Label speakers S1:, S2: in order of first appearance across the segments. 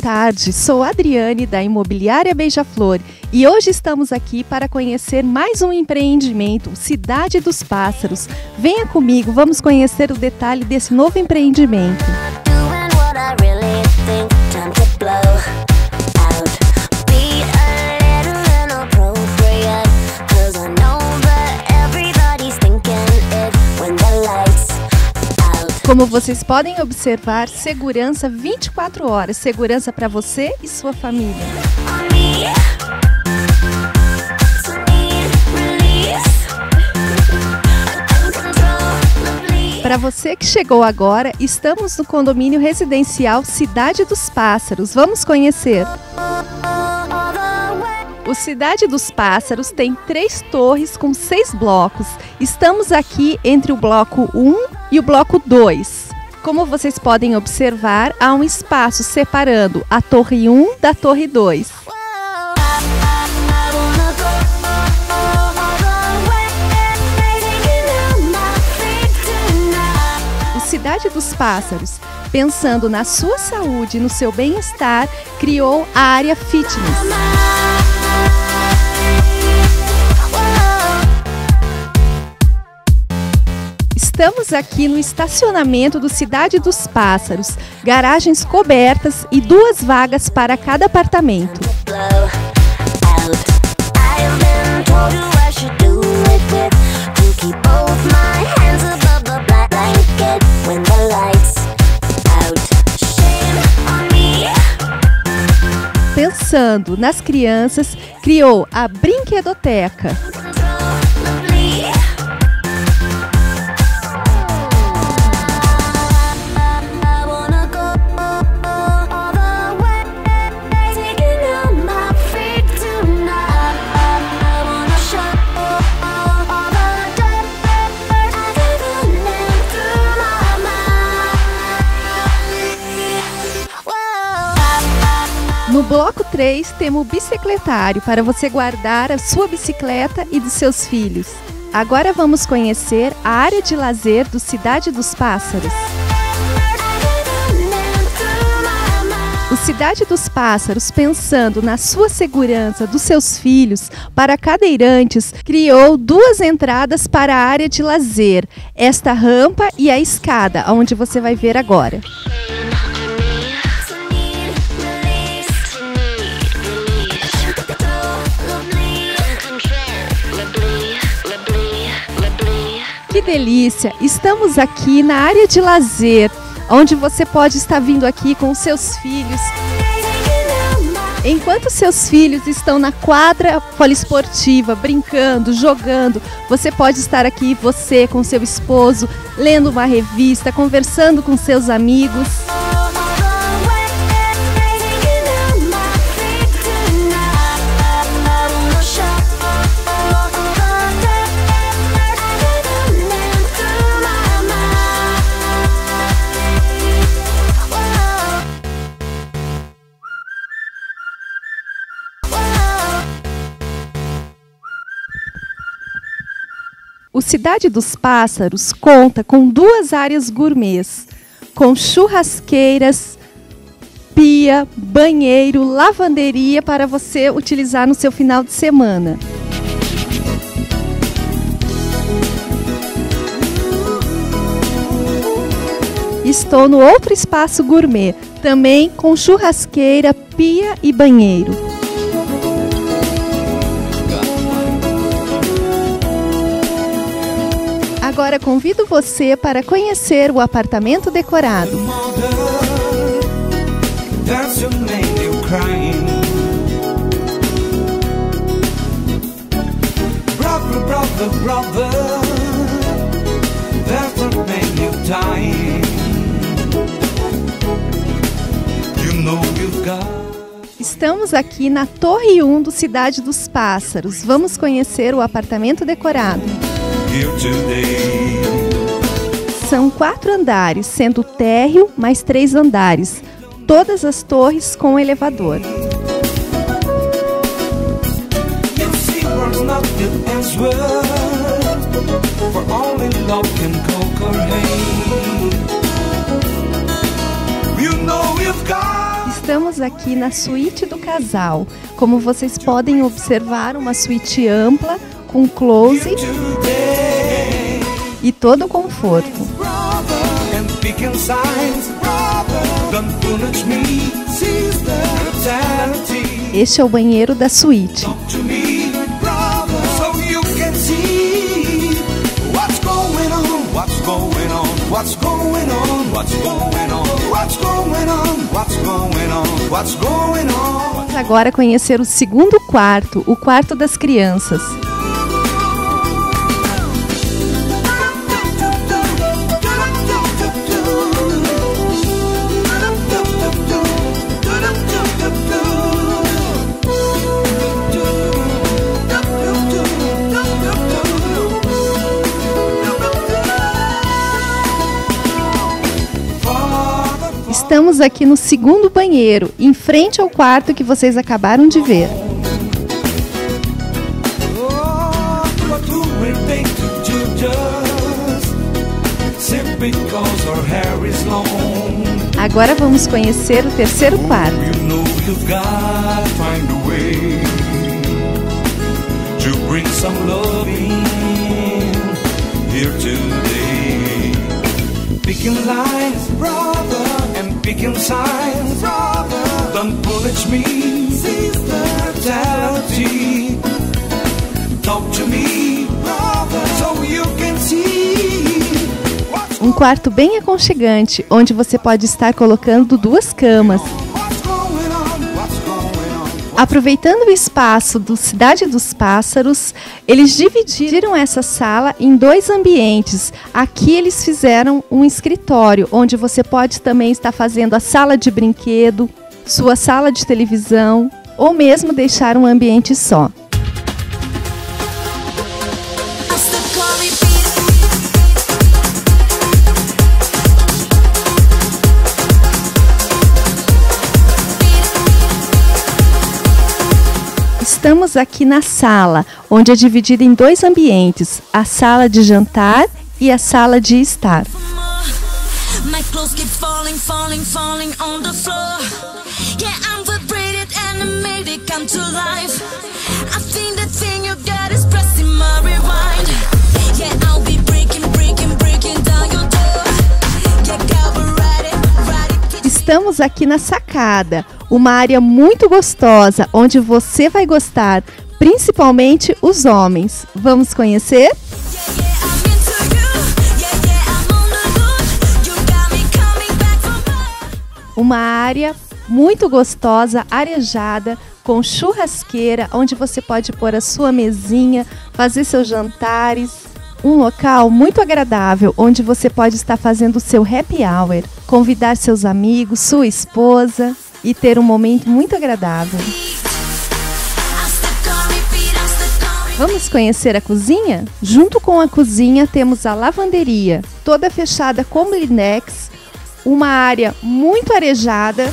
S1: tarde, sou Adriane da Imobiliária Beija-Flor e hoje estamos aqui para conhecer mais um empreendimento, Cidade dos Pássaros. Venha comigo, vamos conhecer o detalhe desse novo empreendimento. Como vocês podem observar, segurança 24 horas, segurança para você e sua família. Para você que chegou agora, estamos no condomínio residencial Cidade dos Pássaros. Vamos conhecer. O Cidade dos Pássaros tem 3 torres com 6 blocos. Estamos aqui entre o bloco 1 e o bloco 2. Como vocês podem observar, há um espaço separando a torre 1 da torre 2. O Cidade dos Pássaros, pensando na sua saúde e no seu bem-estar, criou a área fitness. Estamos aqui no estacionamento do Cidade dos Pássaros, garagens cobertas e 2 vagas para cada apartamento. Pensando nas crianças, criou a brinquedoteca. No bloco 3 temos o bicicletário para você guardar a sua bicicleta e dos seus filhos. Agora vamos conhecer a área de lazer do Cidade dos Pássaros. O Cidade dos Pássaros, pensando na sua segurança dos seus filhos, para cadeirantes, criou 2 entradas para a área de lazer, esta rampa e a escada, onde você vai ver agora. Que delícia! Estamos aqui na área de lazer, onde você pode estar vindo aqui com seus filhos. Enquanto seus filhos estão na quadra poliesportiva, brincando, jogando, você pode estar aqui, você com seu esposo, lendo uma revista, conversando com seus amigos. O Cidade dos Pássaros conta com 2 áreas gourmets, com churrasqueiras, pia, banheiro, lavanderia para você utilizar no seu final de semana. Estou no outro espaço gourmet, também com churrasqueira, pia e banheiro. Agora convido você para conhecer o apartamento decorado. Estamos aqui na Torre 1 do Cidade dos Pássaros. Vamos conhecer o apartamento decorado. São 4 andares, sendo térreo mais 3 andares. Todas as torres com elevador. Estamos aqui na suíte do casal. Como vocês podem observar, uma suíte ampla, com closet e todo o conforto. Este é o banheiro da suíte. Vamos agora conhecer o segundo quarto, o quarto das crianças. Estamos aqui no segundo banheiro, em frente ao quarto que vocês acabaram de ver. Agora vamos conhecer o terceiro quarto. Picking lines, brother, and picking signs, brother. Don't punish me, sister, charity. Talk to me, brother, so you can see. Um quarto bem aconchegante, onde você pode estar colocando 2 camas. Aproveitando o espaço do Cidade dos Pássaros, eles dividiram essa sala em 2 ambientes. Aqui eles fizeram um escritório, onde você pode também estar fazendo a sala de brinquedo, sua sala de televisão, ou mesmo deixar um ambiente só. Estamos aqui na sala, onde é dividida em 2 ambientes, a sala de jantar e a sala de estar. Estamos aqui na sacada, uma área muito gostosa, onde você vai gostar, principalmente os homens. Vamos conhecer? Uma área muito gostosa, arejada, com churrasqueira, onde você pode pôr a sua mesinha, fazer seus jantares. Um local muito agradável, onde você pode estar fazendo o seu happy hour, convidar seus amigos, sua esposa e ter um momento muito agradável. Vamos conhecer a cozinha? Junto com a cozinha temos a lavanderia, toda fechada com Blindex, uma área muito arejada.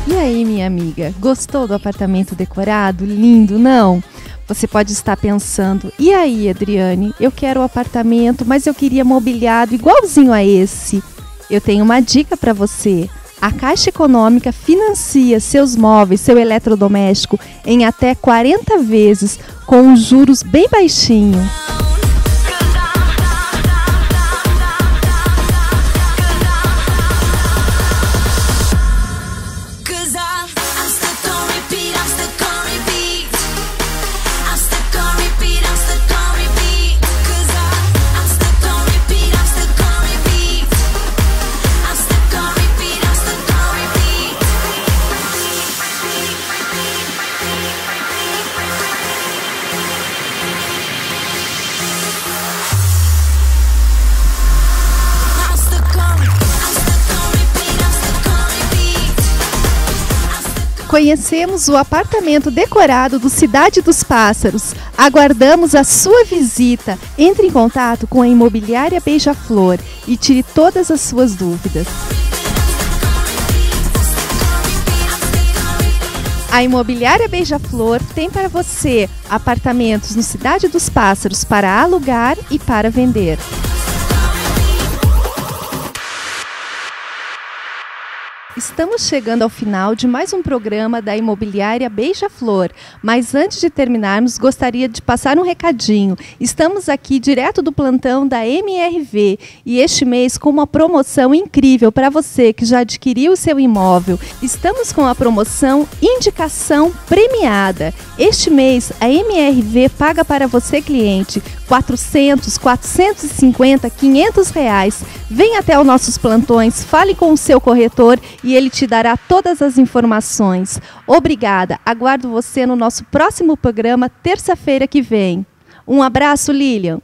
S1: E aí, minha amiga, gostou do apartamento decorado? Lindo, não? Você pode estar pensando, e aí, Adriane, eu quero o apartamento, mas eu queria mobiliado igualzinho a esse. Eu tenho uma dica para você. A Caixa Econômica financia seus móveis, seu eletrodoméstico, em até 40 vezes, com os juros bem baixinho. Conhecemos o apartamento decorado do Cidade dos Pássaros. Aguardamos a sua visita. Entre em contato com a Imobiliária Beija-Flor e tire todas as suas dúvidas. A Imobiliária Beija-Flor tem para você apartamentos no Cidade dos Pássaros para alugar e para vender. Estamos chegando ao final de mais um programa da Imobiliária Beija-Flor, mas antes de terminarmos, gostaria de passar um recadinho. Estamos aqui direto do plantão da MRV e este mês com uma promoção incrível para você que já adquiriu o seu imóvel. Estamos com a promoção Indicação Premiada. Este mês, a MRV paga para você, cliente, R$400, R$450, R$500. Venha até os nossos plantões, fale com o seu corretor e ele te dará todas as informações. Obrigada, aguardo você no nosso próximo programa, terça-feira que vem. Um abraço, Lilian.